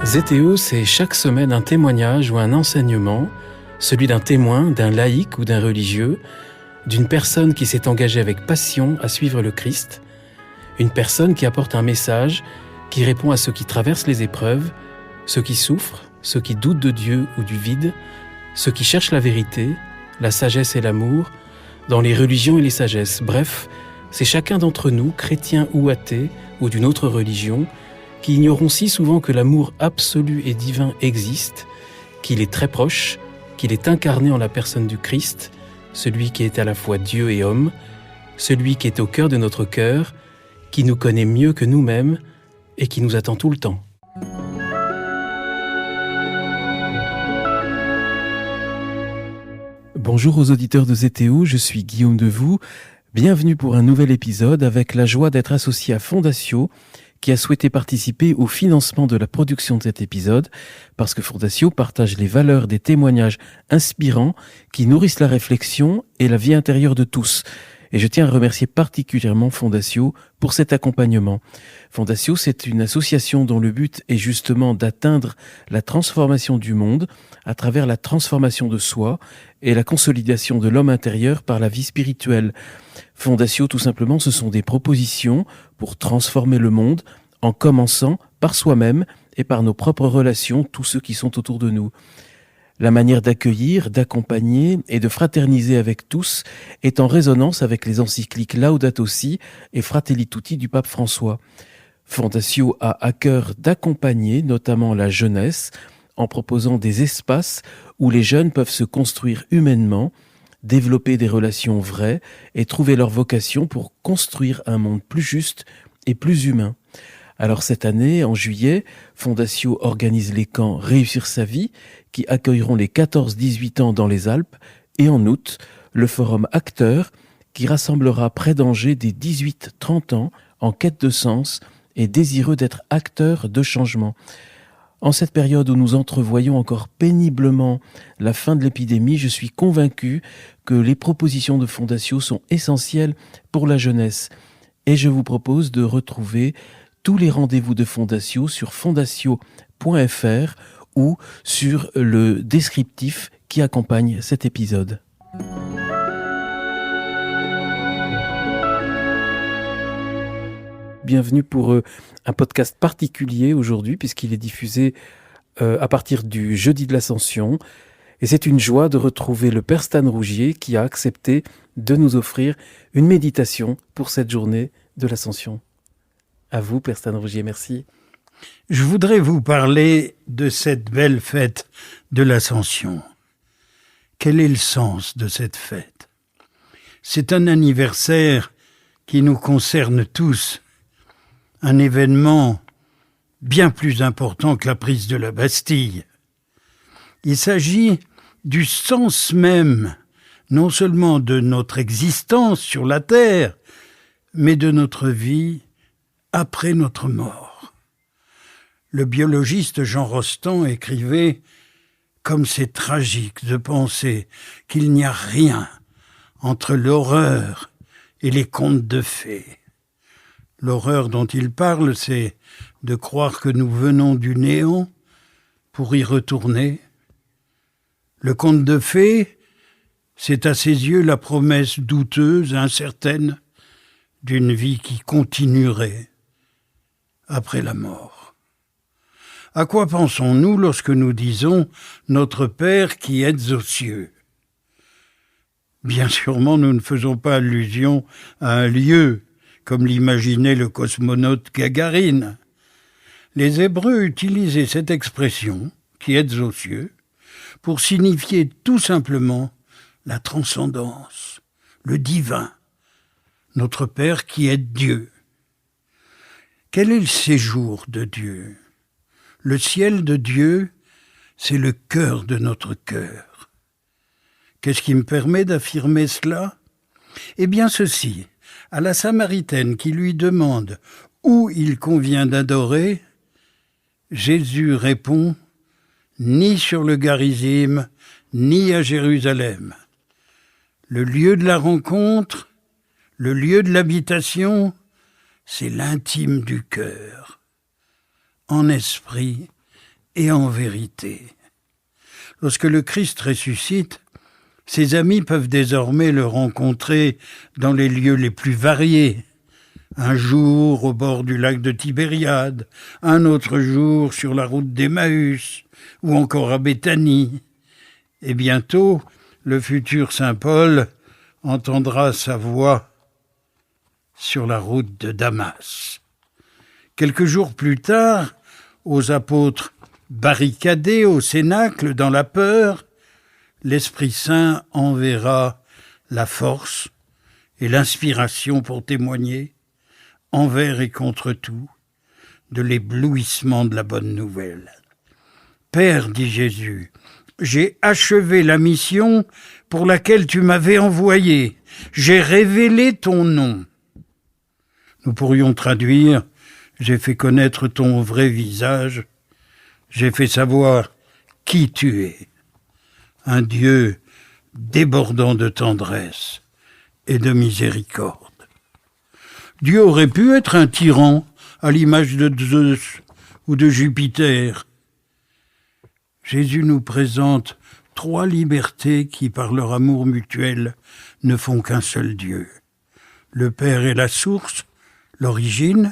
ZTO, c'est chaque semaine un témoignage ou un enseignement, celui d'un témoin, d'un laïc ou d'un religieux, d'une personne qui s'est engagée avec passion à suivre le Christ, une personne qui apporte un message, qui répond à ceux qui traversent les épreuves, ceux qui souffrent, ceux qui doutent de Dieu ou du vide, ceux qui cherchent la vérité, la sagesse et l'amour, dans les religions et les sagesses. Bref, c'est chacun d'entre nous, chrétiens ou athées, ou d'une autre religion, qui ignorons si souvent que l'amour absolu et divin existe, qu'il est très proche, qu'il est incarné en la personne du Christ, celui qui est à la fois Dieu et homme, celui qui est au cœur de notre cœur, qui nous connaît mieux que nous-mêmes et qui nous attend tout le temps. Bonjour aux auditeurs de ZTO, je suis Guillaume Devoux. Bienvenue pour un nouvel épisode avec la joie d'être associé à Fondatio, qui a souhaité participer au financement de la production de cet épisode, parce que Fondatio partage les valeurs des témoignages inspirants qui nourrissent la réflexion et la vie intérieure de tous. Et je tiens à remercier particulièrement Fondatio pour cet accompagnement. Fondatio, c'est une association dont le but est justement d'atteindre la transformation du monde à travers la transformation de soi et la consolidation de l'homme intérieur par la vie spirituelle. Fondatio, tout simplement, ce sont des propositions pour transformer le monde en commençant par soi-même et par nos propres relations, tous ceux qui sont autour de nous. La manière d'accueillir, d'accompagner et de fraterniser avec tous est en résonance avec les encycliques Laudato Si et Fratelli Tutti du pape François. Fondatio a à cœur d'accompagner notamment la jeunesse en proposant des espaces où les jeunes peuvent se construire humainement, développer des relations vraies et trouver leur vocation pour construire un monde plus juste et plus humain. Alors cette année, en juillet, Fondatio organise les camps Réussir sa vie, qui accueilleront les 14-18 ans dans les Alpes, et en août, le forum Acteurs, qui rassemblera près d'Angers des 18-30 ans en quête de sens et désireux d'être acteurs de changement. En cette période où nous entrevoyons encore péniblement la fin de l'épidémie, je suis convaincu que les propositions de Fondatio sont essentielles pour la jeunesse. Et je vous propose de retrouver tous les rendez-vous de Fondatio sur fondatio.fr ou sur le descriptif qui accompagne cet épisode. Bienvenue pour un podcast particulier aujourd'hui puisqu'il est diffusé à partir du jeudi de l'Ascension. Et c'est une joie de retrouver le Père Stan Rougier qui a accepté de nous offrir une méditation pour cette journée de l'Ascension. À vous, Père Stan Rougier, merci. Je voudrais vous parler de cette belle fête de l'Ascension. Quel est le sens de cette fête ? C'est un anniversaire qui nous concerne tous, un événement bien plus important que la prise de la Bastille. Il s'agit du sens même, non seulement de notre existence sur la terre, mais de notre vie après notre mort. Le biologiste Jean Rostand écrivait « Comme c'est tragique de penser qu'il n'y a rien entre l'horreur et les contes de fées. » L'horreur dont il parle, c'est de croire que nous venons du néant pour y retourner. Le conte de fées, c'est à ses yeux la promesse douteuse, incertaine, d'une vie qui continuerait après la mort. À quoi pensons-nous lorsque nous disons « Notre Père qui êtes aux cieux » ? Bien sûrement, nous ne faisons pas allusion à un lieu, comme l'imaginait le cosmonaute Gagarine. Les Hébreux utilisaient cette expression « qui êtes aux cieux » pour signifier tout simplement la transcendance, le divin, notre Père qui est Dieu. Quel est le séjour de Dieu ? Le ciel de Dieu, c'est le cœur de notre cœur. Qu'est-ce qui me permet d'affirmer cela ? Eh bien ceci, à la Samaritaine qui lui demande où il convient d'adorer, Jésus répond « Ni sur le Garizim, ni à Jérusalem. Le lieu de la rencontre, le lieu de l'habitation, c'est l'intime du cœur, en esprit et en vérité. Lorsque le Christ ressuscite, ses amis peuvent désormais le rencontrer dans les lieux les plus variés. Un jour au bord du lac de Tibériade, un autre jour sur la route d'Emmaüs, ou encore à Béthanie. Et bientôt, le futur saint Paul entendra sa voix sur la route de Damas. Quelques jours plus tard, aux apôtres barricadés au cénacle dans la peur, l'Esprit Saint enverra la force et l'inspiration pour témoigner, envers et contre tout, de l'éblouissement de la bonne nouvelle. « Père, dit Jésus, j'ai achevé la mission pour laquelle tu m'avais envoyé. J'ai révélé ton nom. » Nous pourrions traduire « J'ai fait connaître ton vrai visage. J'ai fait savoir qui tu es. » Un Dieu débordant de tendresse et de miséricorde. Dieu aurait pu être un tyran à l'image de Zeus ou de Jupiter. Jésus nous présente 3 libertés qui, par leur amour mutuel, ne font qu'un seul Dieu. Le Père est la source, l'origine,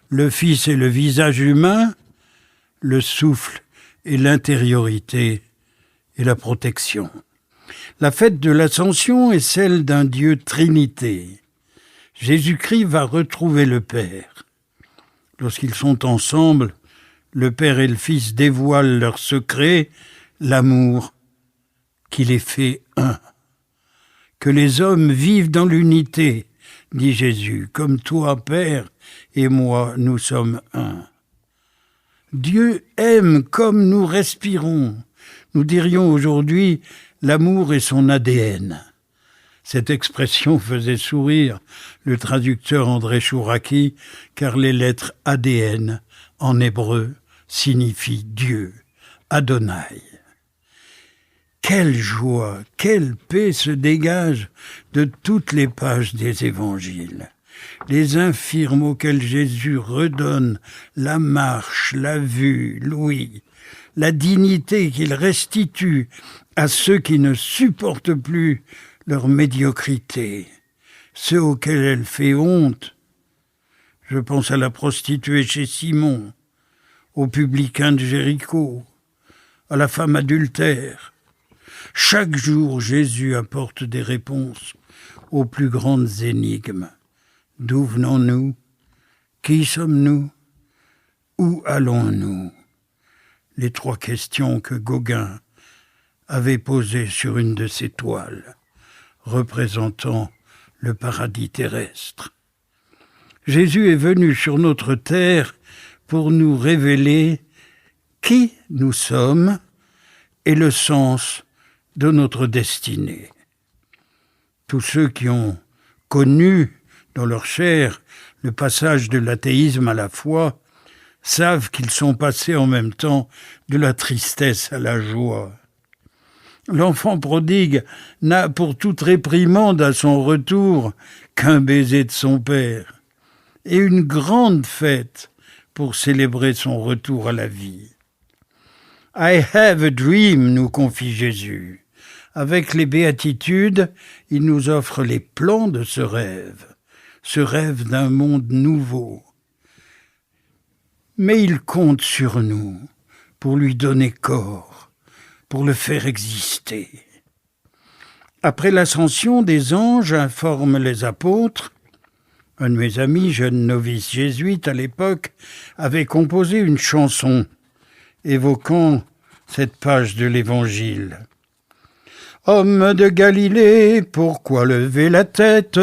le Fils est le visage humain, le souffle est l'intériorité et la protection. La fête de l'Ascension est celle d'un Dieu Trinité. Jésus-Christ va retrouver le Père. Lorsqu'ils sont ensemble, le Père et le Fils dévoilent leur secret, l'amour qui les fait un. Que les hommes vivent dans l'unité, dit Jésus, comme toi, Père, et moi, nous sommes un. Dieu aime comme nous respirons. Nous dirions aujourd'hui, l'amour est son ADN. Cette expression faisait sourire le traducteur André Chouraki, car les lettres ADN, en hébreu, signifient Dieu, Adonai. Quelle joie, quelle paix se dégage de toutes les pages des évangiles. Les infirmes auxquels Jésus redonne la marche, la vue, l'ouïe, la dignité qu'il restitue à ceux qui ne supportent plus leur médiocrité, ceux auxquels elle fait honte. Je pense à la prostituée chez Simon, au publicain de Jéricho, à la femme adultère. Chaque jour, Jésus apporte des réponses aux plus grandes énigmes. D'où venons-nous? Qui sommes-nous? Où allons-nous? Les 3 questions que Gauguin avait posées sur une de ses toiles, représentant le paradis terrestre. Jésus est venu sur notre terre pour nous révéler qui nous sommes et le sens de notre destinée. Tous ceux qui ont connu dans leur chair le passage de l'athéisme à la foi savent qu'ils sont passés en même temps de la tristesse à la joie. L'enfant prodigue n'a pour toute réprimande à son retour qu'un baiser de son père et une grande fête pour célébrer son retour à la vie. « I have a dream », nous confie Jésus. Avec les béatitudes, il nous offre les plans de ce rêve d'un monde nouveau. Mais il compte sur nous pour lui donner corps, pour le faire exister. Après l'ascension, des anges informent les apôtres. Un de mes amis, jeune novice jésuite à l'époque, avait composé une chanson évoquant cette page de l'Évangile. « Homme de Galilée, pourquoi lever la tête?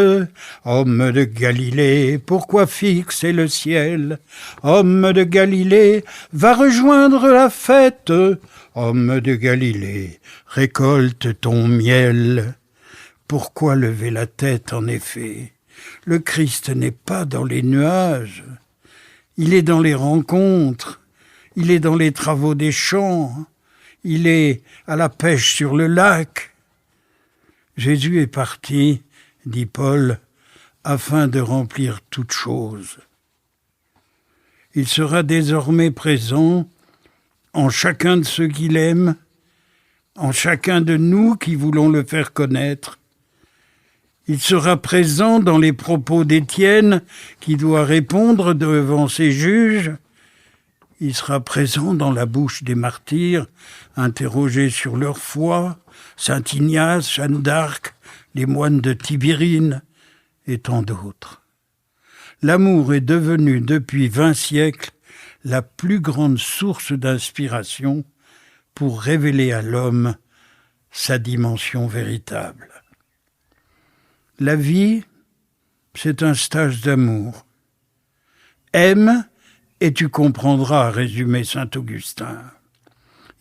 Homme de Galilée, pourquoi fixer le ciel? Homme de Galilée, va rejoindre la fête. Homme de Galilée, récolte ton miel. » Pourquoi lever la tête, en effet? Le Christ n'est pas dans les nuages. Il est dans les rencontres. Il est dans les travaux des champs. Il est à la pêche sur le lac. Jésus est parti, dit Paul, afin de remplir toutes choses. Il sera désormais présent en chacun de ceux qu'il aime, en chacun de nous qui voulons le faire connaître. Il sera présent dans les propos d'Étienne qui doit répondre devant ses juges. Il sera présent dans la bouche des martyrs, interrogés sur leur foi, Saint Ignace, Jeanne d'Arc, les moines de Tibérine et tant d'autres. L'amour est devenu depuis 20 siècles la plus grande source d'inspiration pour révéler à l'homme sa dimension véritable. La vie, c'est un stage d'amour. Aime et tu comprendras, a résumé saint Augustin.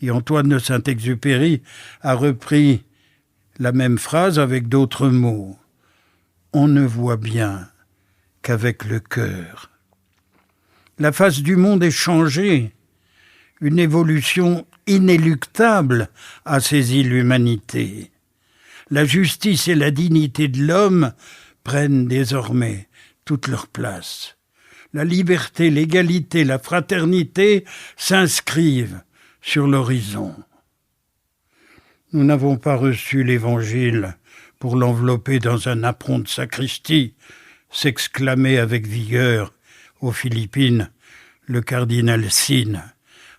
Et Antoine de Saint-Exupéry a repris la même phrase avec d'autres mots. On ne voit bien qu'avec le cœur. La face du monde est changée. Une évolution inéluctable a saisi l'humanité. La justice et la dignité de l'homme prennent désormais toute leur place. La liberté, l'égalité, la fraternité s'inscrivent sur l'horizon. Nous n'avons pas reçu l'Évangile pour l'envelopper dans un apron de sacristie, s'exclamait avec vigueur aux Philippines le cardinal Sine,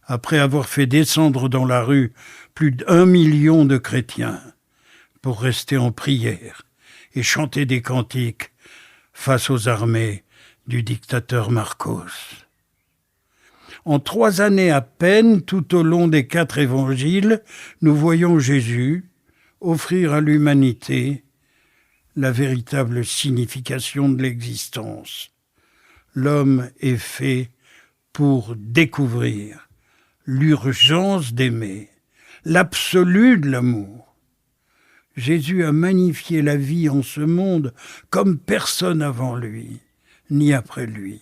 après avoir fait descendre dans la rue plus d'1 million de chrétiens pour rester en prière et chanter des cantiques face aux armées du dictateur Marcos. En 3 années à peine, tout au long des 4 évangiles, nous voyons Jésus offrir à l'humanité la véritable signification de l'existence. L'homme est fait pour découvrir l'urgence d'aimer, l'absolu de l'amour. Jésus a magnifié la vie en ce monde comme personne avant lui, ni après lui.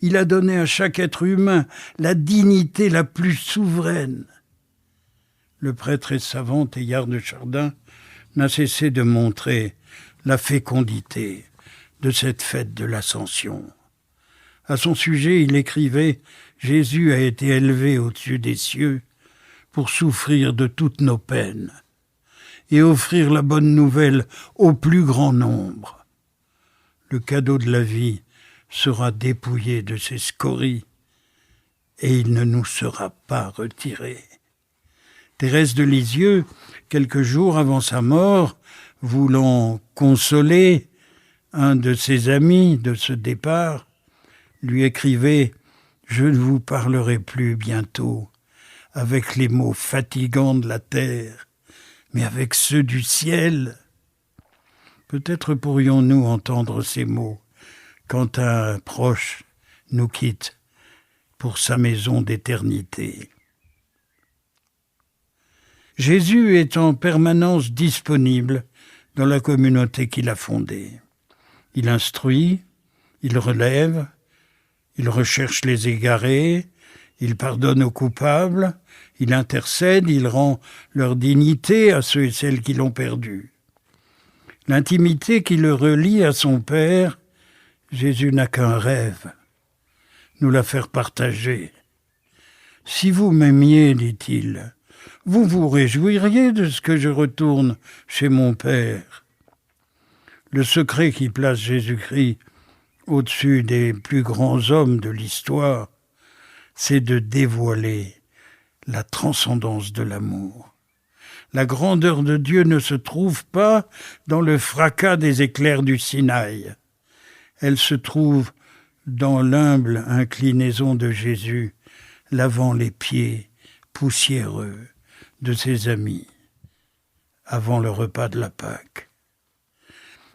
Il a donné à chaque être humain la dignité la plus souveraine. Le prêtre et savant Teilhard de Chardin n'a cessé de montrer la fécondité de cette fête de l'Ascension. À son sujet, il écrivait « Jésus a été élevé au-dessus des cieux pour souffrir de toutes nos peines et offrir la bonne nouvelle au plus grand nombre. Le cadeau de la vie sera dépouillé de ses scories et il ne nous sera pas retiré. » Thérèse de Lisieux, quelques jours avant sa mort, voulant consoler un de ses amis de ce départ, lui écrivait « Je ne vous parlerai plus bientôt avec les mots fatigants de la terre, mais avec ceux du ciel. » Peut-être pourrions-nous entendre ces mots quand un proche nous quitte pour sa maison d'éternité. Jésus est en permanence disponible dans la communauté qu'il a fondée. Il instruit, il relève, il recherche les égarés, il pardonne aux coupables, il intercède, il rend leur dignité à ceux et celles qui l'ont perdue. L'intimité qui le relie à son Père, Jésus n'a qu'un rêve, nous la faire partager. « Si vous m'aimiez, dit-il, vous vous réjouiriez de ce que je retourne chez mon Père. » Le secret qui place Jésus-Christ au-dessus des plus grands hommes de l'histoire, c'est de dévoiler la transcendance de l'amour. La grandeur de Dieu ne se trouve pas dans le fracas des éclairs du Sinaï. Elle se trouve dans l'humble inclinaison de Jésus, lavant les pieds poussiéreux de ses amis avant le repas de la Pâque.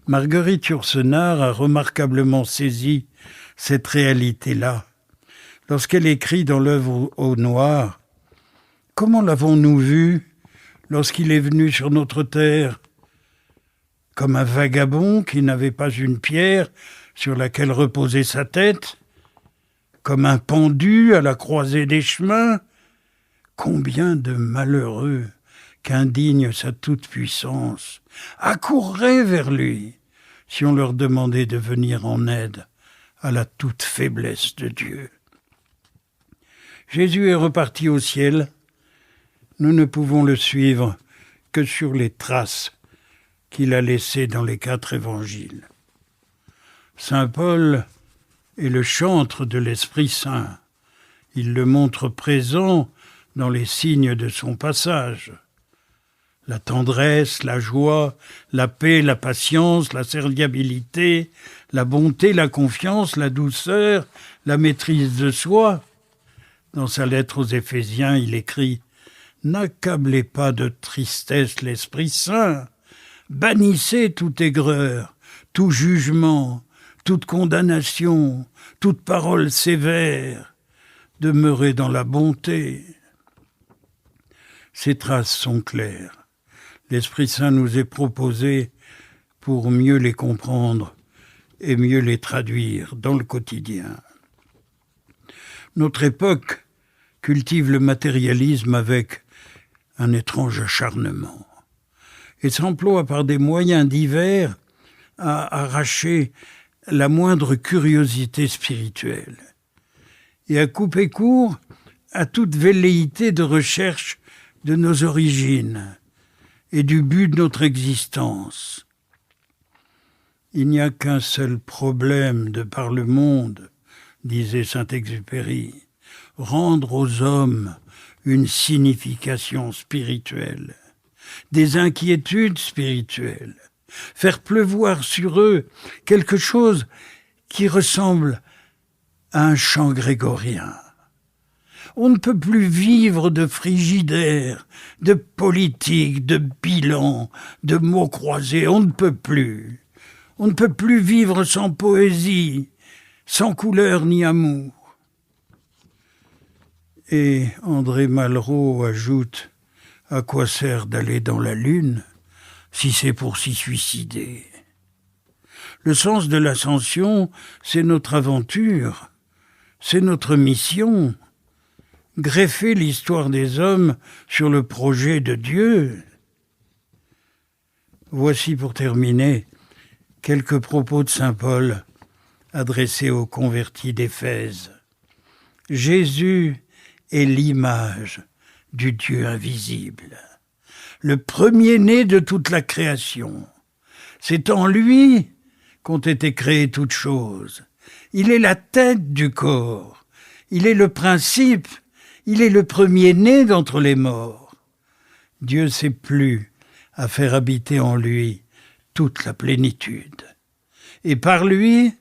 Marguerite Yourcenar a remarquablement saisi cette réalité-là lorsqu'elle écrit dans l'œuvre au noir « Comment l'avons-nous vu lorsqu'il est venu sur notre terre ? Comme un vagabond qui n'avait pas une pierre sur laquelle reposer sa tête ? Comme un pendu à la croisée des chemins ? Combien de malheureux qu'indigne sa toute-puissance accourraient vers lui si on leur demandait de venir en aide à la toute faiblesse de Dieu. Jésus est reparti au ciel. Nous ne pouvons le suivre que sur les traces qu'il a laissées dans les 4 évangiles. Saint Paul est le chantre de l'Esprit Saint. Il le montre présent dans les signes de son passage. La tendresse, la joie, la paix, la patience, la serviabilité, la bonté, la confiance, la douceur, la maîtrise de soi. Dans sa lettre aux Éphésiens, il écrit « N'accablez pas de tristesse l'Esprit Saint, bannissez toute aigreur, tout jugement, toute condamnation, toute parole sévère, demeurez dans la bonté. » Ces traces sont claires. L'Esprit Saint nous est proposé pour mieux les comprendre et mieux les traduire dans le quotidien. Notre époque cultive le matérialisme avec un étrange acharnement et s'emploie par des moyens divers à arracher la moindre curiosité spirituelle et à couper court à toute velléité de recherche de nos origines et du but de notre existence. Il n'y a qu'un seul problème de par le monde, disait Saint-Exupéry, rendre aux hommes une signification spirituelle, des inquiétudes spirituelles, faire pleuvoir sur eux quelque chose qui ressemble à un chant grégorien. On ne peut plus vivre de frigidaire, de politique, de bilan, de mots croisés. On ne peut plus. On ne peut plus vivre sans poésie, sans couleur ni amour. Et André Malraux ajoute « À quoi sert d'aller dans la lune si c'est pour s'y suicider ?» Le sens de l'ascension, c'est notre aventure, c'est notre mission. Greffer l'histoire des hommes sur le projet de Dieu. Voici pour terminer quelques propos de saint Paul adressés aux convertis d'Éphèse. Jésus est l'image du Dieu invisible, le premier-né de toute la création. C'est en lui qu'ont été créées toutes choses. Il est la tête du corps, il est le principe, il est le premier-né d'entre les morts. Dieu s'est plu à faire habiter en lui toute la plénitude, et par lui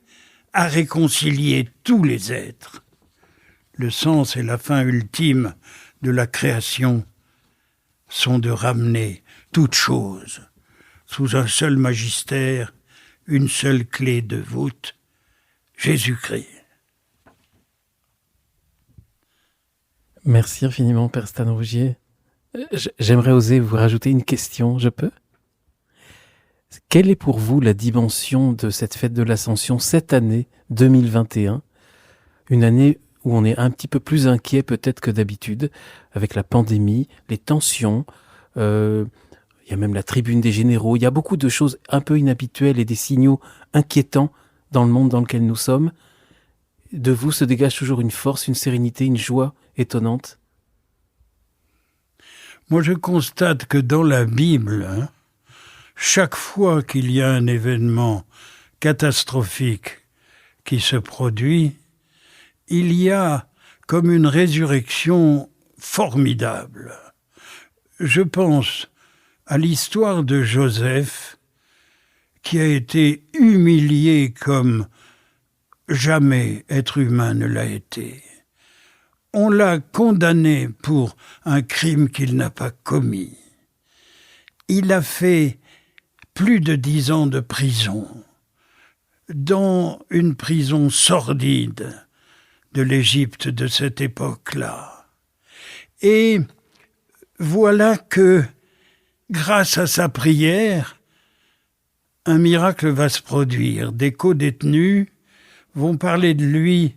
à réconcilier tous les êtres. Le sens et la fin ultime de la création sont de ramener toutes choses sous un seul magistère, une seule clé de voûte, Jésus-Christ. Merci infiniment, Père Stan Rougier. J'aimerais oser vous rajouter une question, je peux ? Quelle est pour vous la dimension de cette fête de l'Ascension cette année 2021 ? Une année où on est un petit peu plus inquiet peut-être que d'habitude, avec la pandémie, les tensions, il y a même la tribune des généraux, il y a beaucoup de choses un peu inhabituelles et des signaux inquiétants dans le monde dans lequel nous sommes. De vous se dégage toujours une force, une sérénité, une joie étonnante. Moi, je constate que dans la Bible, chaque fois qu'il y a un événement catastrophique qui se produit, il y a comme une résurrection formidable. Je pense à l'histoire de Joseph, qui a été humilié comme jamais être humain ne l'a été. On l'a condamné pour un crime qu'il n'a pas commis. Il a fait plus de 10 ans de prison, dans une prison sordide de l'Égypte de cette époque-là. Et voilà que, grâce à sa prière, un miracle va se produire. Des co-détenus vont parler de lui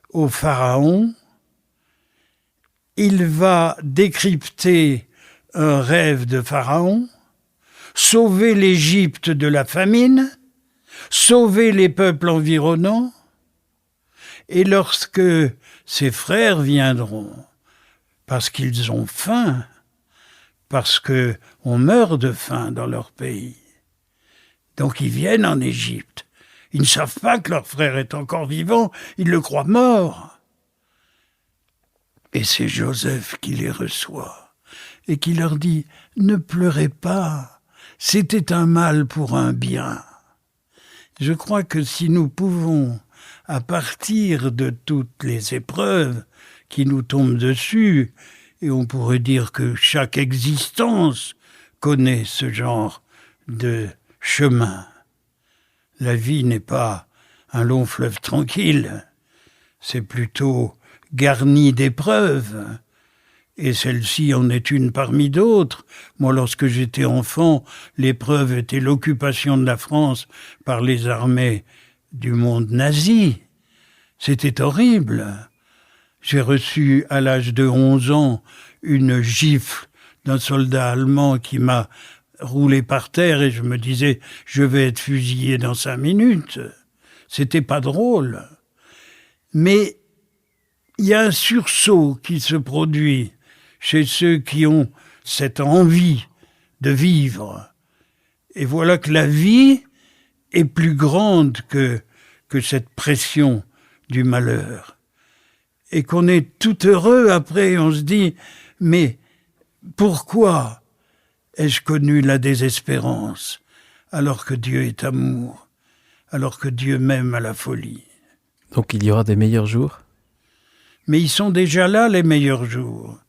au Pharaon. Il va décrypter un rêve de Pharaon, sauver l'Égypte de la famine, sauver les peuples environnants, Et lorsque ses frères viendront, parce qu'ils ont faim, parce qu'on meurt de faim dans leur pays, donc ils viennent en Égypte. Ils ne savent pas que leur frère est encore vivant, ils le croient mort. Et c'est Joseph qui les reçoit et qui leur dit « Ne pleurez pas, c'était un mal pour un bien ». Je crois que si nous pouvons, à partir de toutes les épreuves qui nous tombent dessus, et on pourrait dire que chaque existence connaît ce genre de chemin. La vie n'est pas un long fleuve tranquille, c'est plutôt garni d'épreuves, et celle-ci en est une parmi d'autres. Moi, lorsque j'étais enfant, l'épreuve était l'occupation de la France par les armées du monde nazi. C'était horrible. J'ai reçu à l'âge de 11 ans une gifle d'un soldat allemand qui m'a roulé par terre et je me disais « je vais être fusillé dans 5 minutes ». C'était pas drôle. Mais il y a un sursaut qui se produit chez ceux qui ont cette envie de vivre. Et voilà que la vie est plus grande que cette pression du malheur. Et qu'on est tout heureux après, on se dit « mais pourquoi ai-je connu la désespérance alors que Dieu est amour, alors que Dieu m'aime à la folie ?» Donc il y aura des meilleurs jours? Mais ils sont déjà là, les meilleurs jours.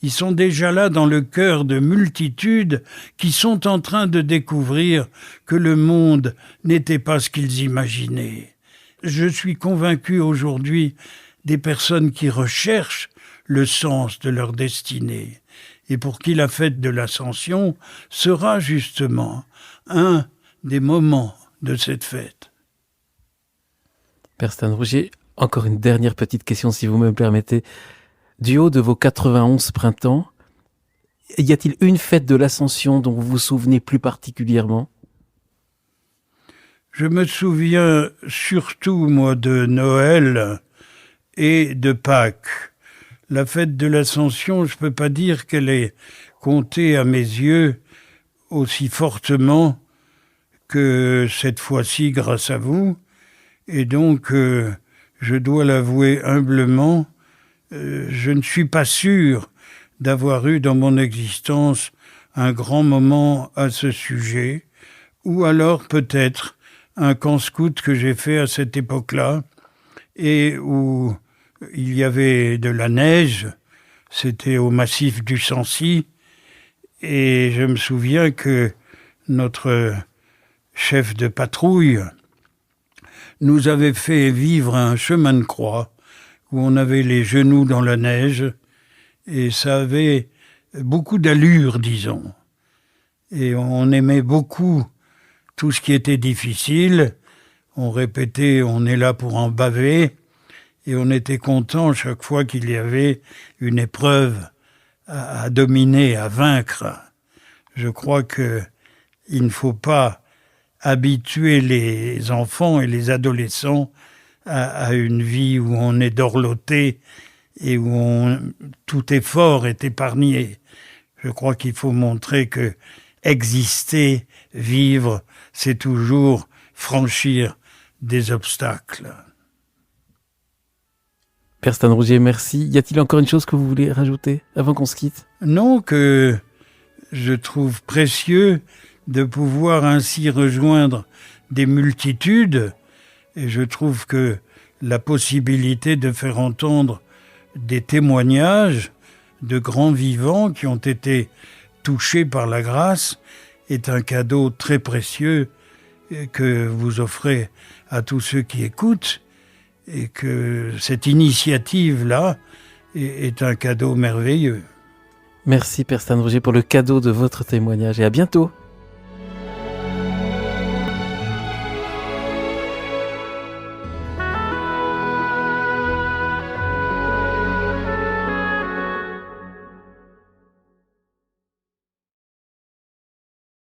Ils sont déjà là dans le cœur de multitudes qui sont en train de découvrir que le monde n'était pas ce qu'ils imaginaient. Je suis convaincu aujourd'hui des personnes qui recherchent le sens de leur destinée et pour qui la fête de l'Ascension sera justement un des moments de cette fête. Père Stan Rougier, encore une dernière petite question si vous me permettez. Du haut de vos 91 printemps, y a-t-il une fête de l'Ascension dont vous vous souvenez plus particulièrement? Je me souviens surtout, moi, de Noël et de Pâques. La fête de l'Ascension, je ne peux pas dire qu'elle est comptée à mes yeux aussi fortement que cette fois-ci grâce à vous. Et donc, je dois l'avouer humblement, je ne suis pas sûr d'avoir eu dans mon existence un grand moment à ce sujet, ou alors peut-être un camp scout que j'ai fait à cette époque-là, et où il y avait de la neige, c'était au massif du Sancy, et je me souviens que notre chef de patrouille nous avait fait vivre un chemin de croix, où on avait les genoux dans la neige, et ça avait beaucoup d'allure, disons. Et on aimait beaucoup tout ce qui était difficile. On répétait, on est là pour en baver, et on était content chaque fois qu'il y avait une épreuve à dominer, à vaincre. Je crois qu'il ne faut pas habituer les enfants et les adolescents à une vie où on est dorloté et où tout effort est épargné. Je crois qu'il faut montrer que exister, vivre, c'est toujours franchir des obstacles. Père Stan Rougier, merci. Y a-t-il encore une chose que vous voulez rajouter avant qu'on se quitte? Non, que je trouve précieux de pouvoir ainsi rejoindre des multitudes. Et je trouve que la possibilité de faire entendre des témoignages de grands vivants qui ont été touchés par la grâce est un cadeau très précieux que vous offrez à tous ceux qui écoutent, et que cette initiative-là est un cadeau merveilleux. Merci Père Stan Rougier pour le cadeau de votre témoignage et à bientôt.